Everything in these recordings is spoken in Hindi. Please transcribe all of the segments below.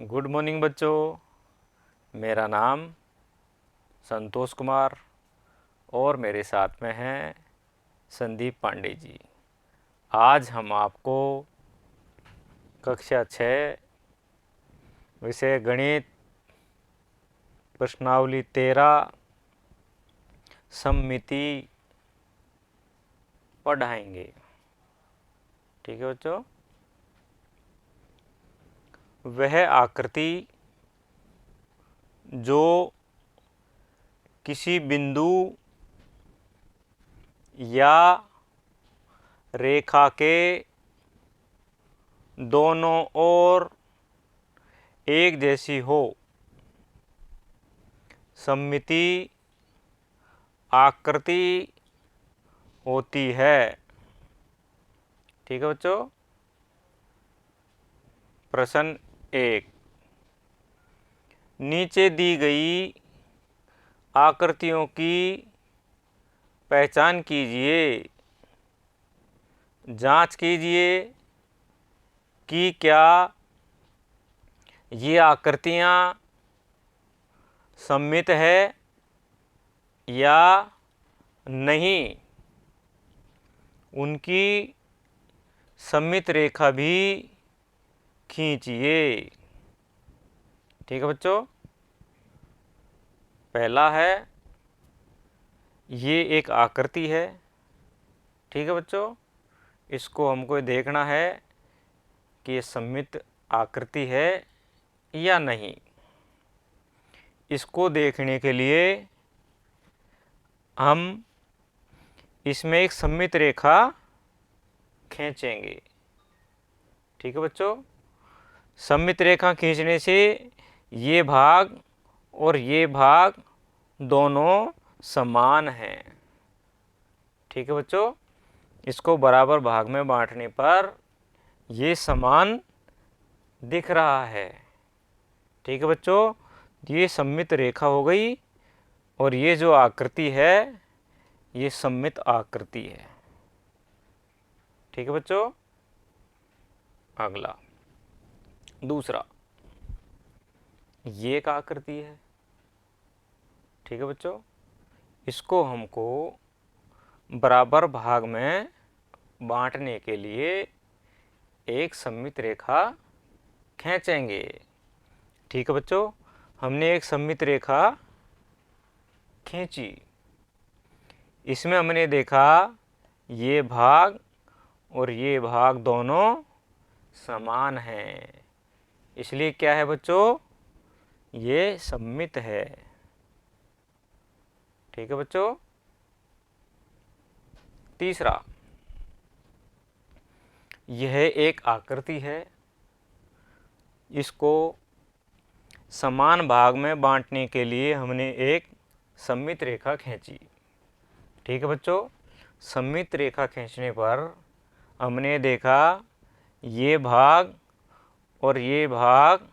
गुड मॉर्निंग बच्चों। मेरा नाम संतोष कुमार और मेरे साथ में हैं संदीप पांडे जी। आज हम आपको कक्षा 6 विषय गणित प्रश्नावली 13 सममिति पढ़ाएंगे। ठीक है बच्चों। वह आकृति जो किसी बिंदु या रेखा के दोनों ओर एक जैसी हो, सममिति आकृति होती है। ठीक है बच्चों। प्रश्न 1, नीचे दी गई आकृतियों की पहचान कीजिए। जांच कीजिए कि क्या ये आकृतियां सममित है या नहीं। उनकी सममित रेखा भी खींचिए। ठीक है बच्चों। पहला है, ये एक आकृति है। ठीक है बच्चों। इसको हमको देखना है कि ये सममित आकृति है या नहीं। इसको देखने के लिए हम इसमें एक सममित रेखा खींचेंगे। ठीक है बच्चों। सममित रेखा खींचने से ये भाग और ये भाग दोनों समान हैं। ठीक है बच्चों। इसको बराबर भाग में बांटने पर ये समान दिख रहा है। ठीक है बच्चों। ये सममित रेखा हो गई और ये जो आकृति है ये सममित आकृति है। ठीक है बच्चों। अगला दूसरा, ये एक आकृति है। ठीक है बच्चों। इसको हमको बराबर भाग में बांटने के लिए एक सममित रेखा खींचेंगे। ठीक है बच्चों। हमने एक सममित रेखा खींची। इसमें हमने देखा ये भाग और ये भाग दोनों समान हैं। इसलिए क्या है बच्चों, ये सममित है। ठीक है बच्चों। तीसरा, यह एक आकृति है। इसको समान भाग में बांटने के लिए हमने एक सममित रेखा खींची। ठीक है बच्चों। सममित रेखा खींचने पर हमने देखा ये भाग और ये भाग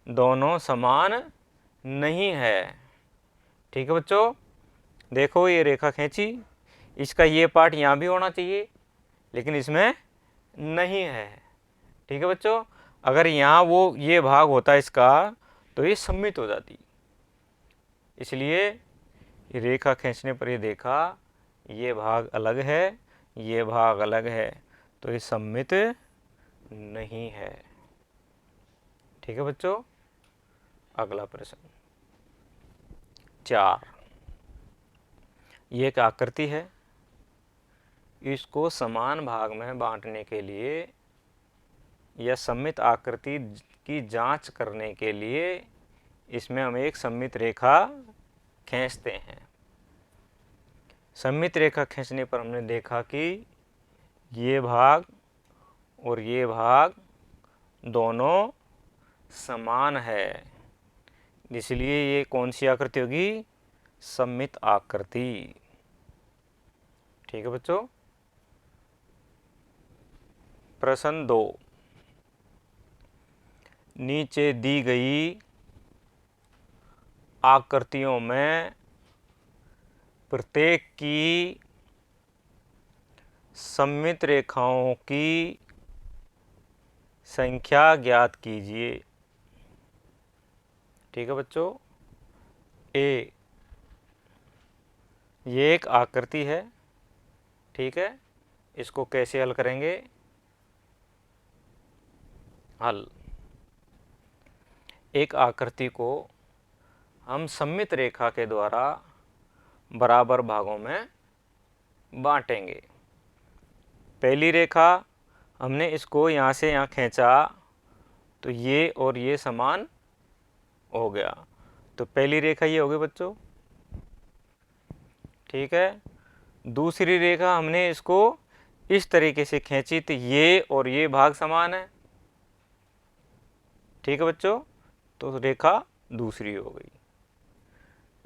दोनों समान नहीं है। ठीक है बच्चों। देखो ये रेखा खींची, इसका ये पार्ट यहाँ भी होना चाहिए लेकिन इसमें नहीं है। ठीक है बच्चों। अगर यहाँ वो ये भाग होता इसका तो ये सममित हो जाती। इसलिए रेखा खींचने पर ये देखा ये भाग अलग है, ये भाग अलग है, तो ये सममित नहीं है। ठीक है बच्चों। अगला प्रश्न 4, ये एक आकृति है। इसको समान भाग में बांटने के लिए या सममित आकृति की जांच करने के लिए इसमें हम एक सममित रेखा खींचते हैं। सममित रेखा खींचने पर हमने देखा कि ये भाग और ये भाग दोनों समान है। इसलिए ये कौन सी आकृति होगी, सममित आकृति। ठीक है बच्चों। प्रश्न 2, नीचे दी गई आकृतियों में प्रत्येक की सममित रेखाओं की संख्या ज्ञात कीजिए। ठीक है बच्चों। ए ये एक आकृति है, ठीक है। इसको कैसे हल करेंगे? हल, एक आकृति को हम सममित रेखा के द्वारा बराबर भागों में बांटेंगे। पहली रेखा हमने इसको यहाँ से यहाँ खींचा तो ये और ये समान हो गया, तो पहली रेखा ये होगी बच्चों, ठीक है। दूसरी रेखा हमने इसको इस तरीके से खींची तो ये और ये भाग समान है, ठीक है बच्चों, तो रेखा दूसरी हो गई।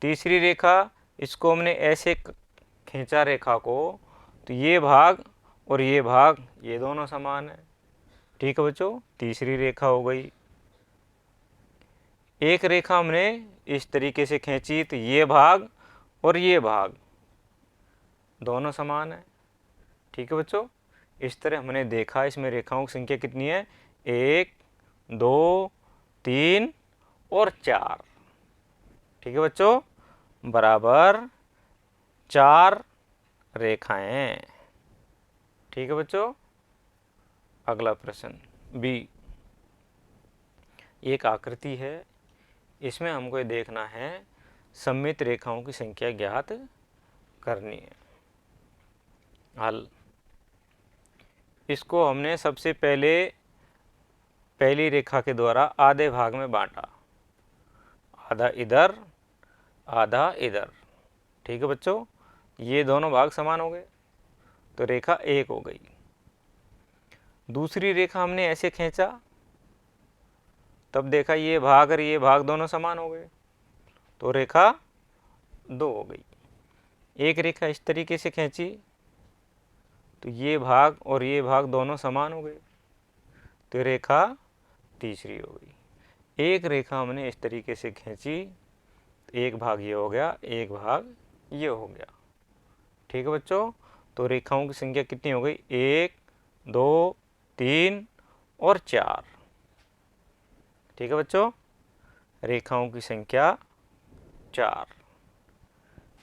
तीसरी रेखा, इसको हमने ऐसे खींचा रेखा को तो ये भाग और ये भाग ये दोनों समान है, ठीक है बच्चों, तीसरी रेखा हो गई। एक रेखा हमने इस तरीके से खींची तो ये भाग और ये भाग दोनों समान है, ठीक है बच्चों। इस तरह हमने देखा इसमें रेखाओं की संख्या कितनी है, 1 2 3 और 4, ठीक है बच्चों, बराबर 4 रेखाएं, ठीक है बच्चों। अगला प्रश्न बी, एक आकृति है, इसमें हमको ये देखना है सममित रेखाओं की संख्या ज्ञात करनी है। हल, इसको हमने सबसे पहले पहली रेखा के द्वारा आधे भाग में बांटा, आधा इधर आधा इधर, ठीक है बच्चों, ये दोनों भाग समान हो गए तो रेखा एक हो गई। दूसरी रेखा हमने ऐसे खींचा तब देखा ये भाग और ये भाग दोनों समान हो गए तो रेखा 2 हो गई। एक रेखा इस तरीके से खींची तो ये भाग और ये भाग दोनों समान हो गए तो रेखा तीसरी हो गई। एक रेखा हमने इस तरीके से खींची तो एक भाग ये हो गया, एक भाग ये हो गया, ठीक है बच्चों, तो रेखाओं की संख्या कितनी हो गई, 1 2 3 और 4, ठीक है बच्चों, रेखाओं की संख्या 4।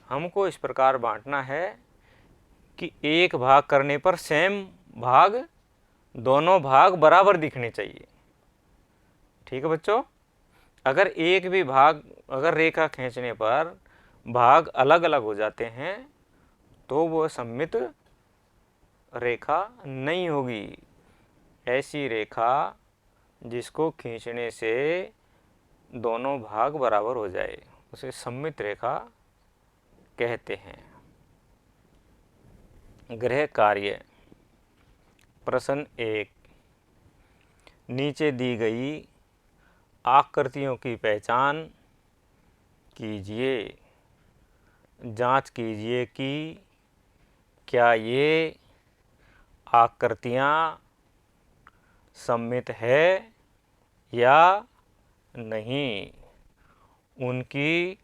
हमको इस प्रकार बांटना है कि एक भाग करने पर सेम भाग दोनों भाग बराबर दिखने चाहिए, ठीक है बच्चों। अगर एक भी भाग, अगर रेखा खींचने पर भाग अलग अलग हो जाते हैं तो वो सममित रेखा नहीं होगी। ऐसी रेखा जिसको खींचने से दोनों भाग बराबर हो जाए उसे सममित रेखा कहते हैं। गृह कार्य, प्रश्न 1, नीचे दी गई आकृतियों की पहचान कीजिए। जांच कीजिए कि क्या ये आकृतियाँ सममित है या नहीं। उनकी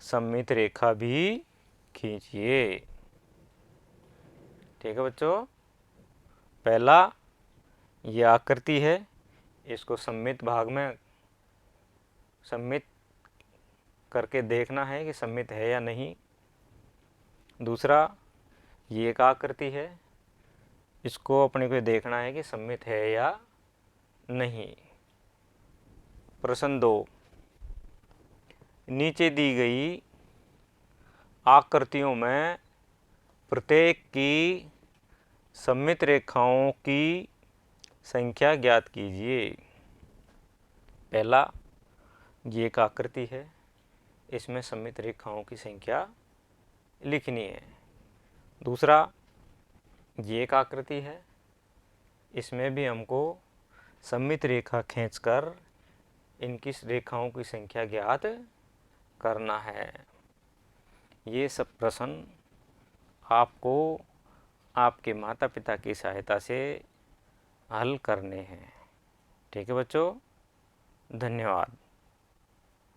सममित रेखा भी खींचिए, ठीक है बच्चों। पहला, ये आकृति है, इसको सममित भाग में सममित करके देखना है कि सममित है या नहीं। दूसरा, ये एक आकृति है, इसको अपने को देखना है कि सममित है या नहीं। प्रश्न 2, नीचे दी गई आकृतियों में प्रत्येक की सममित रेखाओं की संख्या ज्ञात कीजिए। पहला, ये एक आकृति है, इसमें सममित रेखाओं की संख्या लिखनी है। दूसरा, ये एक आकृति है, इसमें भी हमको सममित रेखा खींचकर इनकी रेखाओं की संख्या ज्ञात करना है। ये सब प्रश्न आपको आपके माता पिता की सहायता से हल करने हैं, ठीक है बच्चों। धन्यवाद।